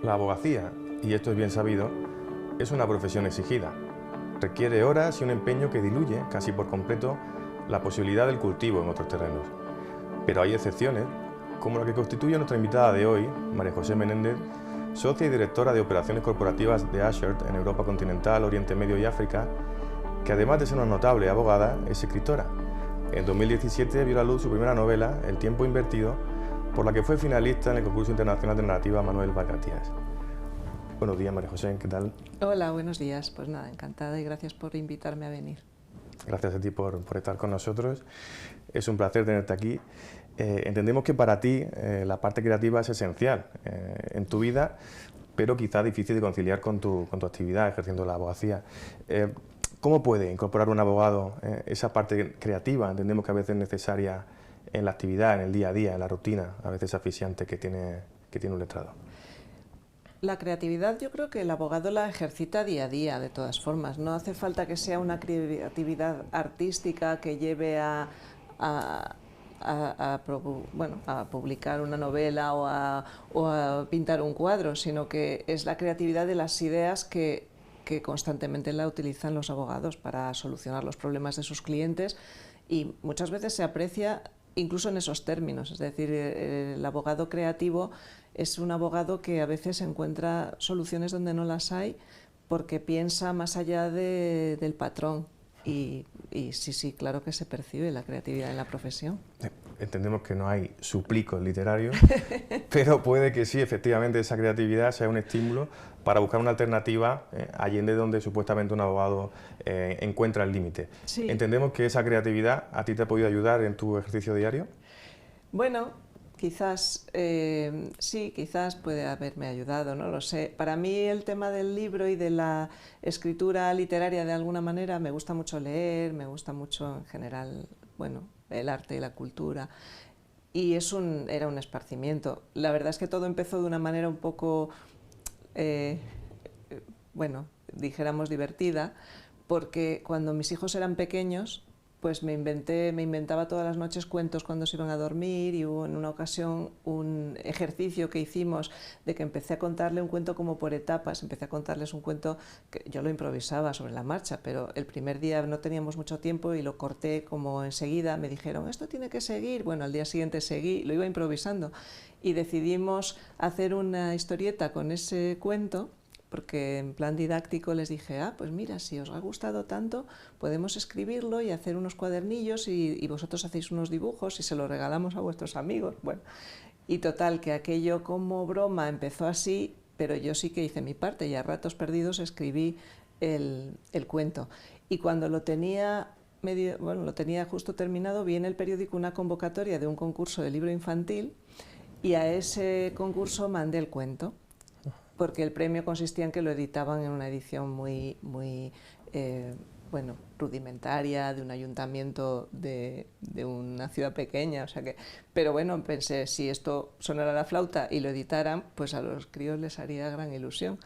La abogacía, y esto es bien sabido, es una profesión exigida. Requiere horas y un empeño que diluye casi por completo la posibilidad del cultivo en otros terrenos. Pero hay excepciones, como la que constituye nuestra invitada de hoy, María José Menéndez, socia y directora de operaciones corporativas de Ashurst en Europa continental, Oriente Medio y África, que además de ser una notable abogada, es escritora. En 2017 vio a la luz su primera novela, El tiempo invertido, por la que fue finalista en el concurso internacional de narrativa Manuel Valcartías. Buenos días, María José, ¿qué tal? Hola, buenos días. Pues nada, encantada y gracias por invitarme a venir. Gracias a ti por estar con nosotros. Es un placer tenerte aquí. Entendemos que para ti la parte creativa es esencial en tu vida, pero quizá difícil de conciliar con tu actividad ejerciendo la abogacía. ¿Cómo puede incorporar un abogado esa parte creativa? Entendemos que a veces es necesaria en la actividad, en el día a día, en la rutina, a veces asfixiante que tiene un letrado. La creatividad yo creo que el abogado la ejercita día a día, de todas formas. No hace falta que sea una creatividad artística que lleve a publicar una novela o a pintar un cuadro, sino que es la creatividad de las ideas que constantemente la utilizan los abogados para solucionar los problemas de sus clientes, y muchas veces se aprecia incluso en esos términos. Es decir, el abogado creativo es un abogado que a veces encuentra soluciones donde no las hay porque piensa más allá del patrón. Y sí, claro que se percibe la creatividad en la profesión. Entendemos que no hay suplicos literarios, pero puede que sí, efectivamente, esa creatividad sea un estímulo para buscar una alternativa allende donde supuestamente un abogado encuentra el límite. Sí. ¿Entendemos que esa creatividad a ti te ha podido ayudar en tu ejercicio diario? Bueno, quizás sí, quizás puede haberme ayudado, no lo sé. Para mí el tema del libro y de la escritura literaria, de alguna manera, me gusta mucho leer, me gusta mucho en general, bueno, el arte y la cultura, y era un esparcimiento. La verdad es que todo empezó de una manera un poco, dijéramos divertida, porque cuando mis hijos eran pequeños, pues me inventaba todas las noches cuentos cuando se iban a dormir, y hubo en una ocasión un ejercicio que hicimos de que empecé a contarle un cuento como por etapas. Empecé a contarles un cuento que yo lo improvisaba sobre la marcha, pero el primer día no teníamos mucho tiempo y lo corté como enseguida. Me dijeron, esto tiene que seguir. Bueno, al día siguiente seguí, lo iba improvisando, y decidimos hacer una historieta con ese cuento, porque en plan didáctico les dije, pues mira, si os ha gustado tanto, podemos escribirlo y hacer unos cuadernillos y vosotros hacéis unos dibujos y se los regalamos a vuestros amigos. Bueno, y total, que aquello como broma empezó así, pero yo sí que hice mi parte y a ratos perdidos escribí el cuento. Y cuando lo tenía justo terminado, vi en el periódico una convocatoria de un concurso de libro infantil, y a ese concurso mandé el cuento, porque el premio consistía en que lo editaban en una edición muy rudimentaria, de un ayuntamiento de una ciudad pequeña, o sea que, pero bueno, pensé, si esto sonara la flauta y lo editaran, pues a los críos les haría gran ilusión.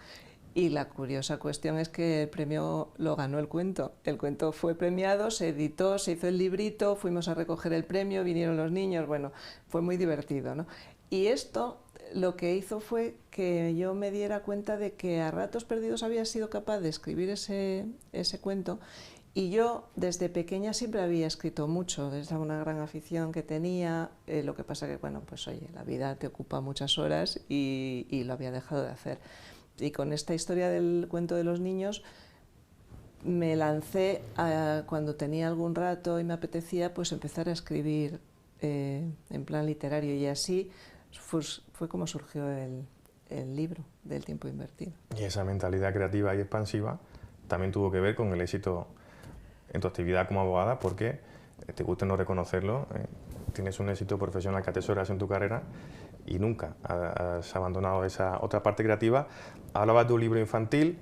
Y la curiosa cuestión es que el premio lo ganó el cuento. El cuento fue premiado, se editó, se hizo el librito, fuimos a recoger el premio, vinieron los niños, bueno, fue muy divertido, ¿no? Y esto lo que hizo fue que yo me diera cuenta de que a ratos perdidos había sido capaz de escribir ese cuento, y yo desde pequeña siempre había escrito mucho, desde una gran afición que tenía, lo que pasa que, bueno, pues oye, la vida te ocupa muchas horas y lo había dejado de hacer. Y con esta historia del cuento de los niños me lancé cuando tenía algún rato y me apetecía, pues empezar a escribir en plan literario, y así fue como surgió el libro del tiempo invertido. Y esa mentalidad creativa y expansiva también tuvo que ver con el éxito en tu actividad como abogada, porque, te gusta no reconocerlo, tienes un éxito profesional que atesoras en tu carrera y nunca has abandonado esa otra parte creativa. Hablabas de un libro infantil.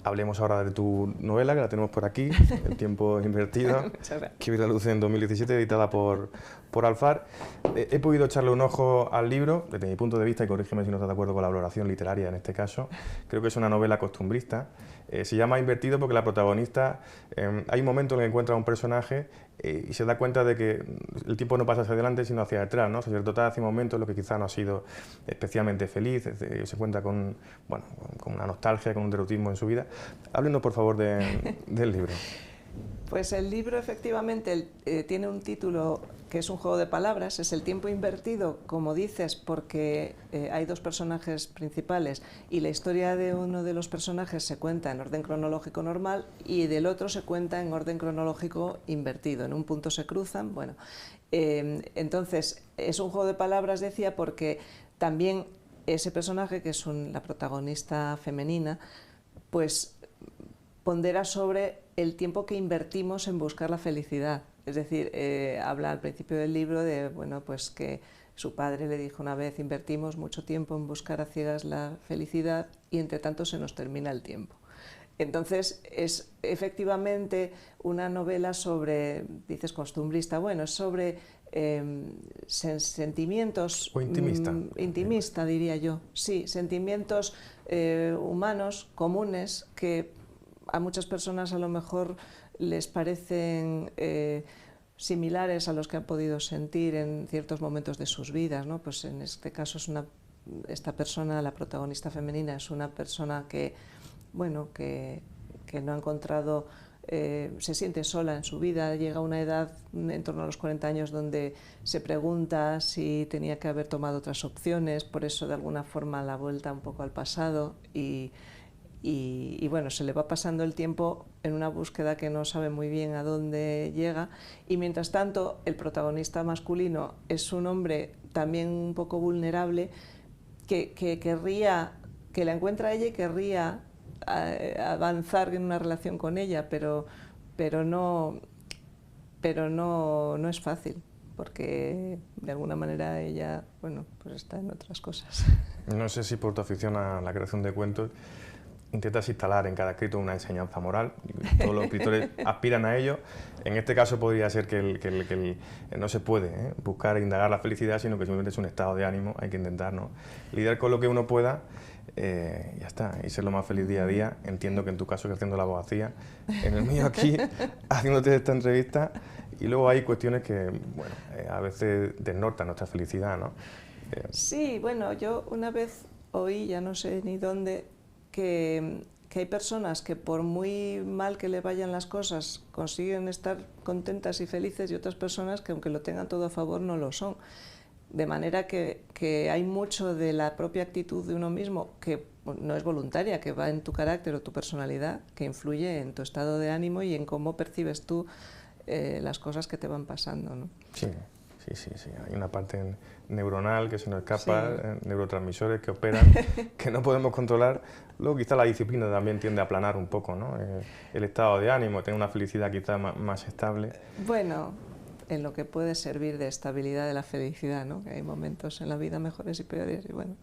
Hablemos ahora de tu novela, que la tenemos por aquí, El tiempo invertido, que vio la luz en 2017, editada por Alfar. He podido echarle un ojo al libro, desde mi punto de vista, y corrígeme si no estás de acuerdo con la valoración literaria en este caso. Creo que es una novela costumbrista. Se llama Invertido porque la protagonista, hay un momento en el que encuentra un personaje y se da cuenta de que el tiempo no pasa hacia adelante sino hacia atrás, ¿no? Sacerdotado hace un momento lo que quizá no ha sido especialmente feliz, se cuenta con, bueno, con una nostalgia, con un derrotismo en su vida. Háblenos por favor del libro. Pues el libro efectivamente tiene un título que es un juego de palabras, es El tiempo invertido, como dices, porque hay dos personajes principales y la historia de uno de los personajes se cuenta en orden cronológico normal y del otro se cuenta en orden cronológico invertido, en un punto se cruzan, bueno. Entonces es un juego de palabras, decía, porque también ese personaje, que es la protagonista femenina, pues pondera sobre el tiempo que invertimos en buscar la felicidad. Es decir, habla al principio del libro de, bueno, pues que su padre le dijo una vez: invertimos mucho tiempo en buscar a ciegas la felicidad y entre tanto se nos termina el tiempo. Entonces es efectivamente una novela sobre, dices costumbrista, bueno, es sobre sentimientos... O intimista. Intimista, diría yo, sí, sentimientos humanos, comunes, que a muchas personas a lo mejor les parecen similares a los que han podido sentir en ciertos momentos de sus vidas, ¿no? Pues en este caso esta persona, la protagonista femenina, es una persona que, bueno, que no ha encontrado, se siente sola en su vida, llega a una edad en torno a los 40 años donde se pregunta si tenía que haber tomado otras opciones, por eso de alguna forma la vuelta un poco al pasado y bueno, se le va pasando el tiempo en una búsqueda que no sabe muy bien a dónde llega y mientras tanto el protagonista masculino es un hombre también un poco vulnerable que querría, que la encuentra a ella y querría avanzar en una relación con ella, pero no es fácil porque de alguna manera ella, bueno, pues está en otras cosas. No sé si por tu afición a la creación de cuentos intentas instalar en cada escrito una enseñanza moral. Todos los escritores aspiran a ello. En este caso podría ser que no se puede buscar e indagar la felicidad, sino que simplemente es un estado de ánimo. Hay que intentar, ¿no?, lidiar con lo que uno pueda, ya está, y ser lo más feliz día a día. Entiendo que en tu caso ejerciendo la abogacía, en el mío aquí haciéndote esta entrevista, y luego hay cuestiones que, bueno, a veces desnortan nuestra felicidad, ¿no? Sí, bueno, yo una vez oí, ya no sé ni dónde, que hay personas que por muy mal que le vayan las cosas consiguen estar contentas y felices y otras personas que aunque lo tengan todo a favor no lo son. De manera que hay mucho de la propia actitud de uno mismo que no es voluntaria, que va en tu carácter o tu personalidad, que influye en tu estado de ánimo y en cómo percibes tú las cosas que te van pasando, ¿no? Sí. Sí. Hay una parte neuronal que se nos escapa, sí, neurotransmisores que operan, que no podemos controlar. Luego quizá la disciplina también tiende a aplanar un poco, ¿no? El estado de ánimo, tener una felicidad quizá más estable. Bueno, en lo que puede servir de estabilidad de la felicidad, ¿no? Que hay momentos en la vida mejores y peores y bueno.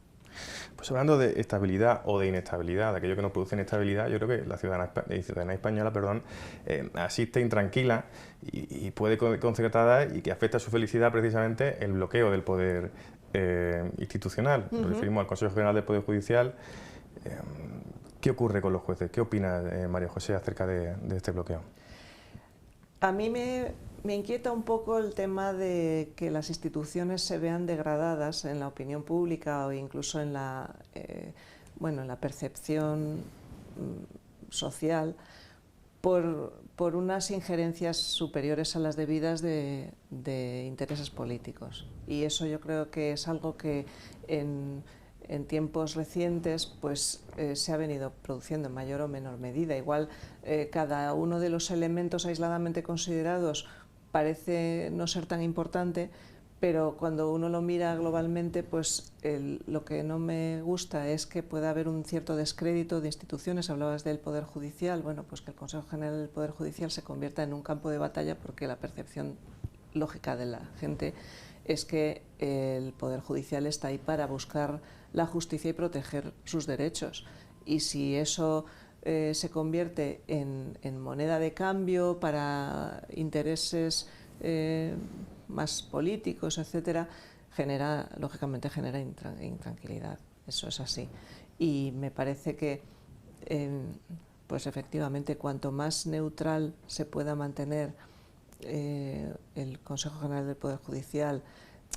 Pues hablando de estabilidad o de inestabilidad, de aquello que nos produce inestabilidad, yo creo que la ciudadanía española, asiste intranquila y puede concertada y que afecta a su felicidad precisamente el bloqueo del poder institucional. Nos referimos al Consejo General del Poder Judicial. ¿Qué ocurre con los jueces? ¿Qué opina María José acerca de este bloqueo? A mí me inquieta un poco el tema de que las instituciones se vean degradadas en la opinión pública o incluso en la percepción social por unas injerencias superiores a las debidas de intereses políticos. Y eso yo creo que es algo que en tiempos recientes pues, se ha venido produciendo en mayor o menor medida. Igual cada uno de los elementos aisladamente considerados parece no ser tan importante, pero cuando uno lo mira globalmente, pues lo que no me gusta es que pueda haber un cierto descrédito de instituciones. Hablabas del Poder Judicial, bueno, pues que el Consejo General del Poder Judicial se convierta en un campo de batalla porque la percepción lógica de la gente es que el Poder Judicial está ahí para buscar la justicia y proteger sus derechos. Y si eso se convierte en moneda de cambio para intereses más políticos, etcétera, lógicamente genera intranquilidad. Eso es así. Y me parece que, pues efectivamente, cuanto más neutral se pueda mantener el Consejo General del Poder Judicial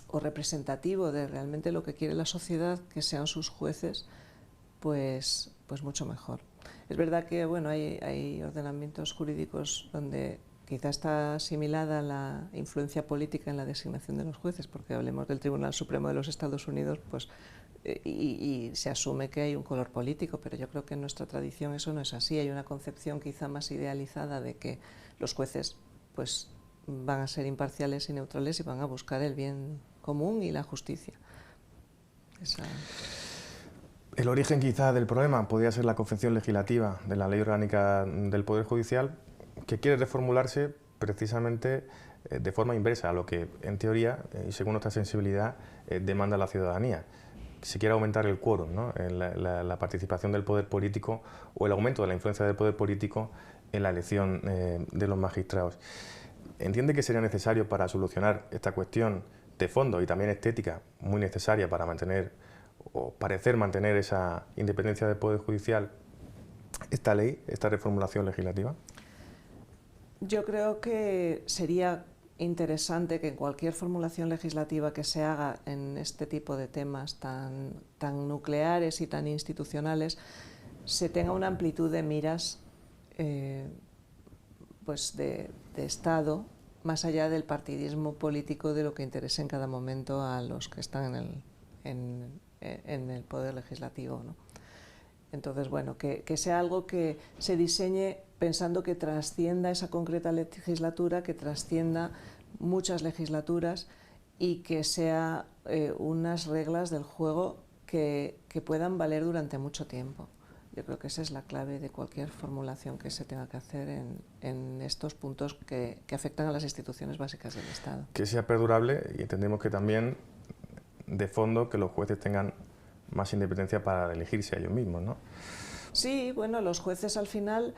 o representativo de realmente lo que quiere la sociedad, que sean sus jueces, pues mucho mejor. Es verdad que bueno, hay ordenamientos jurídicos donde quizá está asimilada la influencia política en la designación de los jueces, porque hablemos del Tribunal Supremo de los Estados Unidos, pues, y se asume que hay un color político, pero yo creo que en nuestra tradición eso no es así. Hay una concepción quizá más idealizada de que los jueces pues, van a ser imparciales y neutrales y van a buscar el bien común y la justicia. El origen quizá del problema podría ser la confección legislativa de la Ley Orgánica del Poder Judicial, que quiere reformularse precisamente de forma inversa a lo que, en teoría, y según nuestra sensibilidad, demanda la ciudadanía. Se quiere aumentar el quórum, ¿no? la participación del poder político o el aumento de la influencia del poder político en la elección de los magistrados. ¿Entiende que sería necesario para solucionar esta cuestión de fondo y también estética, muy necesaria para mantener o parecer mantener esa independencia del Poder Judicial, esta ley, esta reformulación legislativa? Yo creo que sería interesante que en cualquier formulación legislativa que se haga en este tipo de temas tan nucleares y tan institucionales se tenga una amplitud de miras pues de Estado, más allá del partidismo político de lo que interese en cada momento a los que están en el Poder Legislativo, ¿no? Entonces, bueno, que sea algo que se diseñe pensando que trascienda esa concreta legislatura, que trascienda muchas legislaturas y que sea unas reglas del juego que puedan valer durante mucho tiempo. Yo creo que esa es la clave de cualquier formulación que se tenga que hacer en estos puntos que afectan a las instituciones básicas del Estado. Que sea perdurable y entendemos que también, de fondo, que los jueces tengan más independencia para elegirse a ellos mismos, ¿no? Sí, bueno, los jueces al final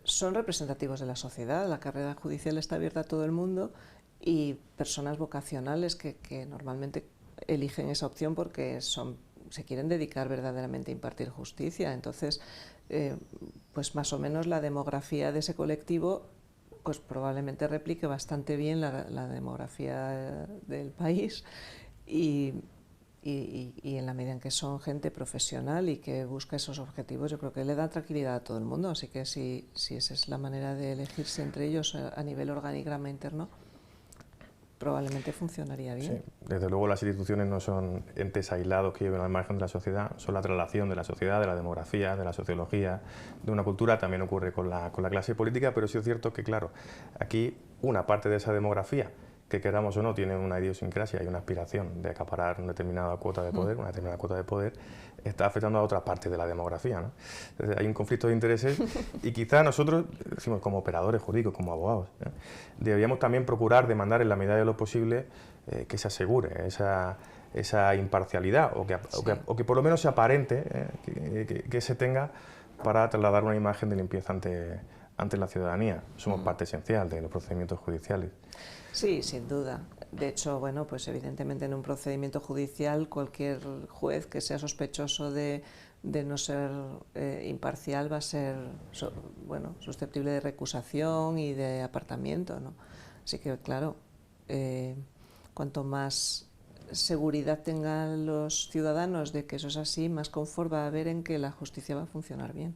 son representativos de la sociedad, la carrera judicial está abierta a todo el mundo y personas vocacionales que normalmente eligen esa opción porque se quieren dedicar verdaderamente a impartir justicia. Entonces, pues más o menos la demografía de ese colectivo pues probablemente replique bastante bien la demografía del país y en la medida en que son gente profesional y que busca esos objetivos, yo creo que le da tranquilidad a todo el mundo. Así que si esa es la manera de elegirse entre ellos a nivel organigrama interno, probablemente funcionaría bien. Sí, desde luego las instituciones no son entes aislados que lleven al margen de la sociedad, son la traslación de la sociedad, de la demografía, de la sociología, de una cultura. También ocurre con la clase política, pero sí es cierto que, claro, aquí una parte de esa demografía, que queramos o no, tiene una idiosincrasia y una aspiración de acaparar una determinada cuota de poder, está afectando a otra parte de la demografía, ¿no? Entonces, hay un conflicto de intereses y quizá nosotros, decimos, como operadores jurídicos, como abogados, deberíamos también procurar demandar en la medida de lo posible que se asegure esa imparcialidad o que por lo menos se aparente, que se tenga para trasladar una imagen de limpieza ante la ciudadanía. Somos parte esencial de los procedimientos judiciales. Sí, sin duda. De hecho, bueno, pues evidentemente en un procedimiento judicial cualquier juez que sea sospechoso de no ser imparcial va a ser susceptible de recusación y de apartamiento, ¿no? Así que, claro, cuanto más seguridad tengan los ciudadanos de que eso es así, más confort va a haber en que la justicia va a funcionar bien.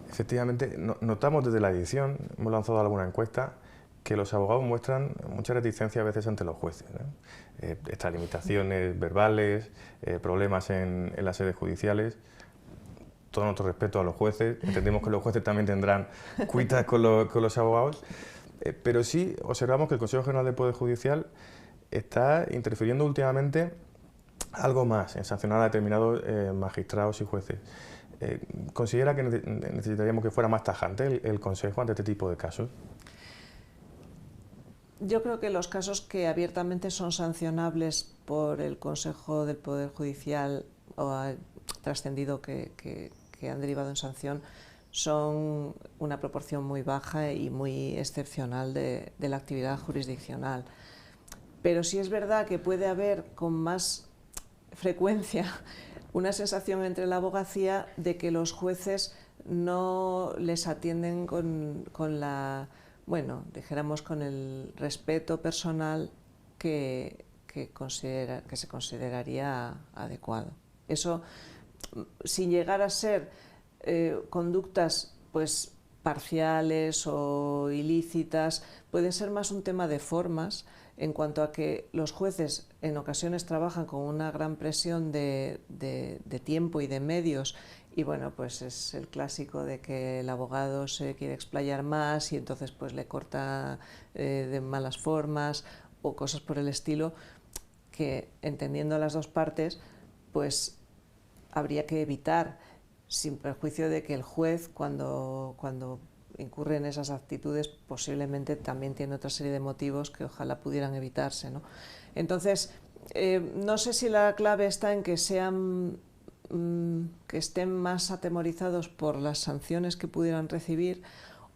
Efectivamente, notamos desde la edición, hemos lanzado alguna encuesta, que los abogados muestran mucha reticencia a veces ante los jueces, ¿no? Estas limitaciones verbales, problemas en las sedes judiciales. Todo nuestro respeto a los jueces, entendemos que los jueces también tendrán cuitas con los abogados, pero sí observamos que el Consejo General del Poder Judicial está interfiriendo últimamente algo más en sancionar a determinados magistrados y jueces. ¿Considera que necesitaríamos que fuera más tajante el Consejo ante este tipo de casos? Yo creo que los casos que abiertamente son sancionables por el Consejo del Poder Judicial o ha trascendido que han derivado en sanción son una proporción muy baja y muy excepcional de la actividad jurisdiccional. Pero sí es verdad que puede haber con más frecuencia una sensación entre la abogacía de que los jueces no les atienden con la bueno, dijéramos con el respeto personal que se consideraría adecuado. Eso, sin llegar a ser conductas pues parciales o ilícitas, pueden ser más un tema de formas, en cuanto a que los jueces en ocasiones trabajan con una gran presión de tiempo y de medios, y bueno, pues es el clásico de que el abogado se quiere explayar más y entonces pues le corta de malas formas o cosas por el estilo, que entendiendo las dos partes pues habría que evitar, sin perjuicio de que el juez cuando incurre en esas actitudes posiblemente también tiene otra serie de motivos que ojalá pudieran evitarse, ¿no? Entonces, no sé si la clave está en que que estén más atemorizados por las sanciones que pudieran recibir,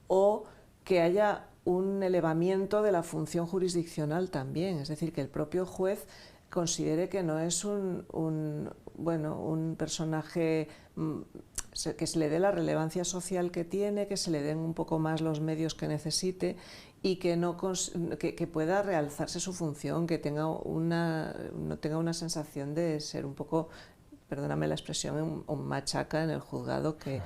o que haya un elevamiento de la función jurisdiccional también, es decir, que el propio juez considere que no es un personaje que se le dé la relevancia social que tiene, que se le den un poco más los medios que necesite y que pueda realzarse su función, que no tenga una sensación de ser un poco, perdóname la expresión, un machaca en el juzgado que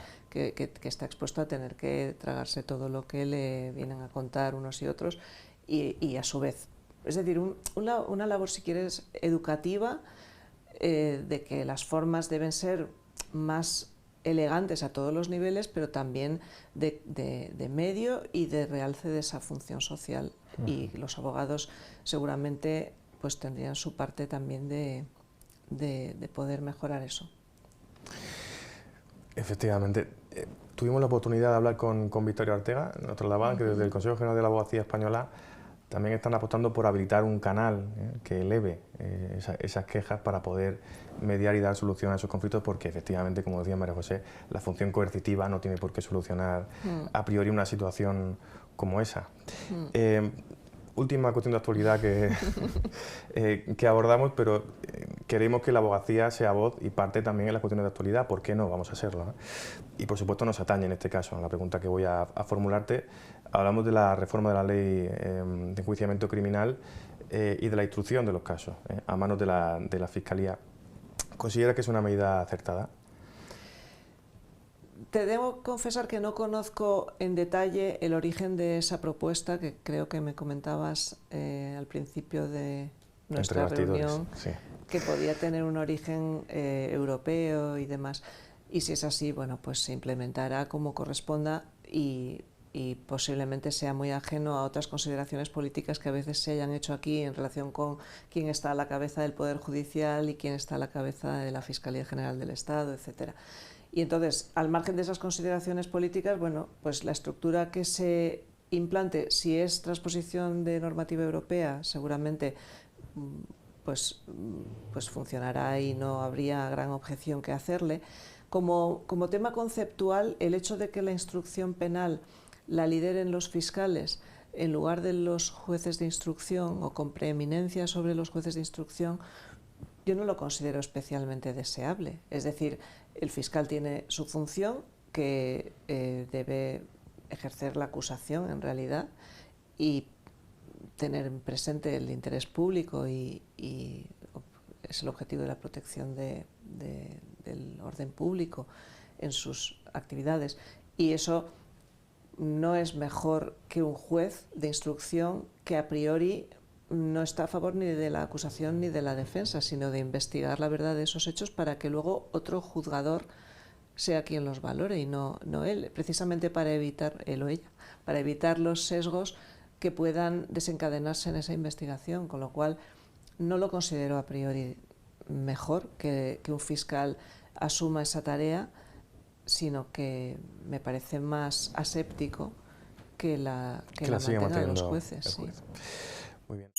está expuesto a tener que tragarse todo lo que le vienen a contar unos y otros, y a su vez. Es decir, una labor, si quieres, educativa, de que las formas deben ser más elegantes a todos los niveles, pero también de medio y de realce de esa función social. Y los abogados seguramente pues tendrían su parte también de poder mejorar eso. Efectivamente. Tuvimos la oportunidad de hablar con Victoria Ortega. Nos trasladaban que desde el Consejo General de la Abogacía Española también están apostando por habilitar un canal que eleve esas quejas para poder mediar y dar solución a esos conflictos, porque efectivamente, como decía María José, la función coercitiva no tiene por qué solucionar a priori una situación como esa. Última cuestión de actualidad que abordamos, pero queremos que la abogacía sea voz y parte también en las cuestiones de actualidad. ¿Por qué no? Vamos a hacerlo, ¿no? Y por supuesto nos atañe en este caso. En la pregunta que voy a formularte, hablamos de la reforma de la ley de enjuiciamiento criminal y de la instrucción de los casos a manos de la Fiscalía. ¿Considera que es una medida acertada? Te debo confesar que no conozco en detalle el origen de esa propuesta, que creo que me comentabas al principio de nuestra reunión, sí, que podía tener un origen europeo y demás. Y si es así, bueno, pues se implementará como corresponda y posiblemente sea muy ajeno a otras consideraciones políticas que a veces se hayan hecho aquí en relación con quién está a la cabeza del Poder Judicial y quién está a la cabeza de la Fiscalía General del Estado, etcétera. Y entonces, al margen de esas consideraciones políticas, bueno, pues la estructura que se implante, si es transposición de normativa europea, seguramente pues funcionará y no habría gran objeción que hacerle. Como tema conceptual, el hecho de que la instrucción penal la lideren los fiscales en lugar de los jueces de instrucción, o con preeminencia sobre los jueces de instrucción, yo no lo considero especialmente deseable. Es decir, el fiscal tiene su función, que debe ejercer la acusación en realidad y tener presente el interés público, y es el objetivo de la protección del orden público en sus actividades. Y eso no es mejor que un juez de instrucción que a priori no está a favor ni de la acusación ni de la defensa, sino de investigar la verdad de esos hechos para que luego otro juzgador sea quien los valore y no él, precisamente para evitar, él o ella, para evitar los sesgos que puedan desencadenarse en esa investigación, con lo cual no lo considero a priori mejor que un fiscal asuma esa tarea, sino que me parece más aséptico que la mantengan los jueces. Sí. Muy bien.